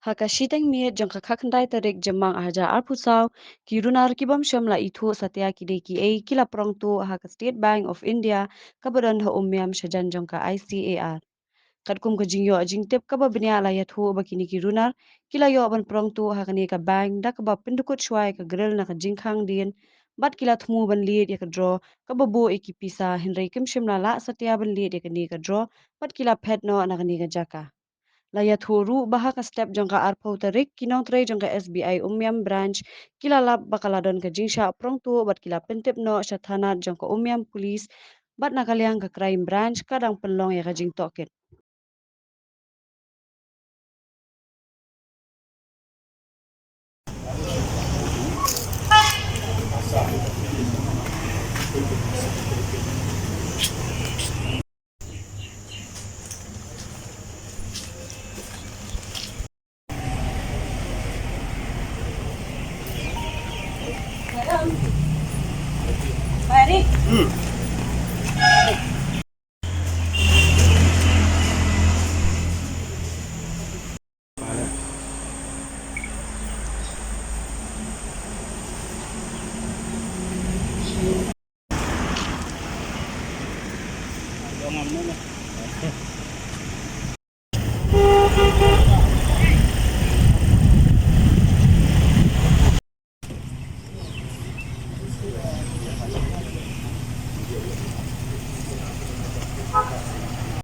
Hakashiteng miet jang kakakandai tarik jemang aja arpusaw kirunar kibam syamla itu satya kideki kila prong tu haka State Bank of India kabadan ha umyam syajan jang ka ICAR. Kadkum ka jingyo jingtip kaba benya la yathu bakini kirunar kila yo ban prong tu hakani ka bank da kaba pendukut syai ka grill na ka jingkhang din bat kila thumu ban liet ya ka draw kaba bo ikipisa henry kim syamla la satya ban liet ya ka ni ka draw bat kila pet no na ka ni ka jaka. Layat huru bahaka step jangka arpau tarik kinong tray jangka SBI umyam branch kila lap bakaladon ka jingsha prong tu bat kila pentip no syathanat jangka umyam police bat nakaliang ka crime branch kadang penlong ya ka jing toket.